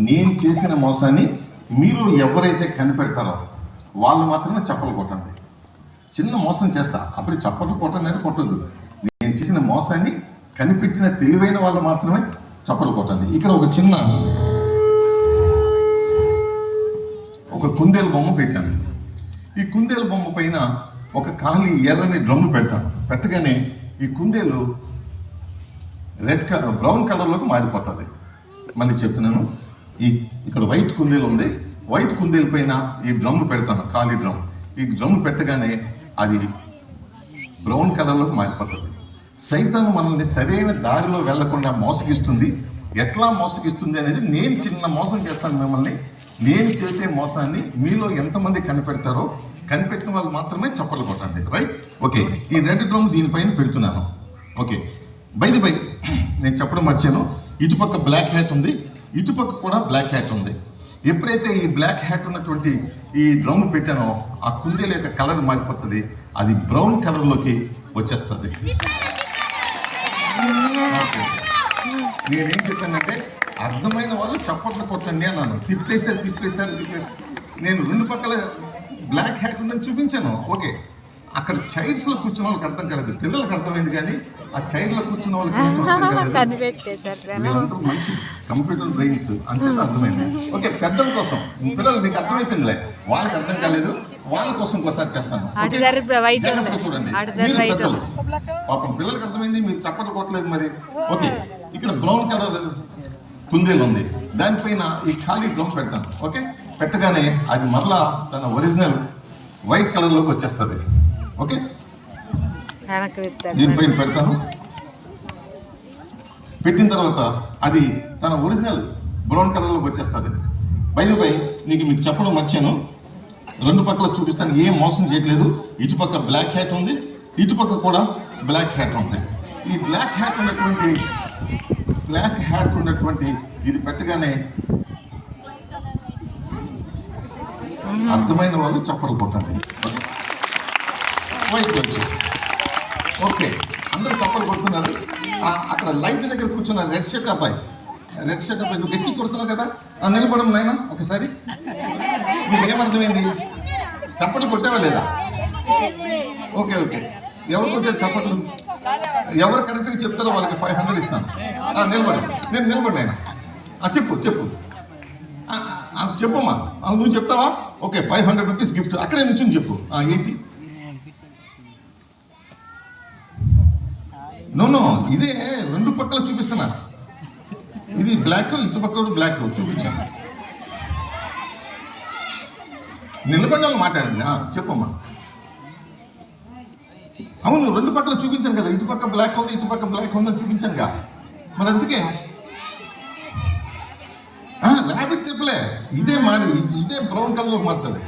నేను చేసిన మోసాన్ని మీరు ఎవరైతే కనిపెడతారో వాళ్ళు మాత్రమే చప్పలు కొట్టండి. చిన్న మోసం చేస్తా, అప్పుడు చప్పట్లు కొట్టనేది కొట్టద్దు. నేను చేసిన మోసాన్ని కనిపెట్టిన తెలివైన వాళ్ళు మాత్రమే చప్పలు కొట్టండి. ఇక్కడ ఒక కుందేలు బొమ్మ పెట్టాను. ఈ కుందేలు బొమ్మ పైన ఒక ఖాళీ ఎర్రని డ్రమ్ము పెడతాను. పెట్టగానే ఈ కుందేలు బ్రౌన్ కలర్లోకి మారిపోతుంది. మళ్ళీ చెప్తున్నాను, ఇక్కడ వైట్ కుందేలు ఉంది. వైట్ కుందేలు పైన ఈ డ్రమ్ము పెడతాను, ఖాళీ డ్రమ్. ఈ డ్రమ్ము పెట్టగానే అది బ్రౌన్ కలర్లోకి మారిపోతుంది. సైతాను మనల్ని సరైన దారిలో వెళ్లకుండా మోసగిస్తుంది. ఎట్లా మోసగిస్తుంది అనేది, నేను చిన్న మోసం చేస్తాను మిమ్మల్ని. నేను చేసే మోసాన్ని మీలో ఎంతమంది కనిపెడతారో కనిపెట్టిన వాళ్ళు మాత్రమే చప్పలు కొట్టండి. రైట్? ఓకే, ఈ రెడ్ డ్రమ్ దీనిపైన పెడుతున్నాను. ఓకే, బై నేను చెప్పడం మర్చాను, ఇటుపక్క బ్లాక్ హ్యాట్ ఉంది, ఇటుపక్క కూడా బ్లాక్ హ్యాట్ ఉంది. ఎప్పుడైతే ఈ బ్లాక్ హ్యాట్ ఉన్నటువంటి ఈ డ్రమ్ పెట్టానో ఆ కుందేలు యొక్క కలర్ మారిపోతుంది, అది బ్రౌన్ కలర్లోకి వచ్చేస్తుంది. నేనేం చెప్పానంటే, అర్థమైన వాళ్ళు చప్పట్లు కొట్టండి అన్నాను. తిప్పేశారు. నేను రెండు పక్కల బ్లాక్ హ్యాట్ ఉందని చూపించాను. ఓకే, అక్కడ చైర్స్లో కూర్చున్న వాళ్ళకి అర్థం కాలేదు, పిల్లలకు అర్థమైంది, కానీ ఆ చైర్లో కూర్చున్న వాళ్ళకి కొంచెం అర్థం కాలేదు. వీళ్ళందరూ మంచి కంప్యూటర్ బ్రెయిన్స్ అంచేత అర్థమైంది. ఓకే, పెద్దల కోసం, పిల్లలు మీకు అర్థమైపోయిందిలే, వాళ్ళకి అర్థం కాలేదు, వాళ్ళ కోసం ఇంకోసారి చేస్తాను. జాగ్రత్తగా చూడండి, మీరు పెద్దలు, పాపం పిల్లలకి అర్థమైంది, మీరు చప్పట్లు కొట్టలేదు మరి. ఓకే, ఇక్కడ బ్రౌన్ కలర్ కుందేలు ఉంది, దానిపైన ఈ ఖాళీ డ్రమ్ పెడతాను. ఓకే, పెట్టగానే అది మరలా తన ఒరిజినల్ వైట్ కలర్లోకి వచ్చేస్తుంది. ఓకే, దీనిపైన పెడతాను. పెట్టిన తర్వాత అది తన ఒరిజినల్ బ్రౌన్ కలర్లోకి వచ్చేస్తుంది. బై మీకు చెప్పడం మర్చాను, రెండు పక్కల చూపిస్తాను, ఏం మోసం చేయట్లేదు. ఇటుపక్క బ్లాక్ హ్యాట్ ఉంది, ఇటుపక్క కూడా బ్లాక్ హ్యాట్ ఉంది. ఈ బ్లాక్ హ్యాట్ ఉన్నటువంటి ఇది పెట్టగానే అర్థమైన వాళ్ళు చప్పలు కొట్టండి. ఓకే, వైట్ వచ్చేసి. ఓకే, అందరూ చప్పలు కొడుతున్నారు. అక్కడ లైట్ దగ్గర కూర్చున్న రెడ్ షర్ట్ అబ్బాయి నువ్వు గట్టి కొడుతున్నావు కదా, నిలబడం నాయన ఒకసారి. నీకేమర్థమైంది? చప్పట్లు కొట్టావా లేదా? ఓకే, ఎవరు కొట్టారు చప్పట్లు? ఎవరు కరెక్ట్గా చెప్తారో వాళ్ళకి 500 ఇస్తాను. నిలబడి ఆయన చెప్పమ్మా, నువ్వు చెప్తావా? Okay, 500 rupees gift. అక్కడే నుంచి చెప్పు. ఏంటి? నో, ఇదే రెండు పక్కల చూపిస్తున్నా. ఇది బ్లాక్, ఇటు పక్క బ్లాక్ చూపించాను. నిలబడిన వాళ్ళు మాట్లాడండి. చెప్పమ్మా. అవును, రెండు పక్కల చూపించాను కదా, ఇటుపక్క బ్లాక్ ఉంది, ఇటుపక్క బ్లాక్ ఉందని చూపించానుగా. మరి అందుకే ర్యాబిట్ తిప్పలే, ఇదే బ్రౌన్ కలర్లోకి మారుతుంది.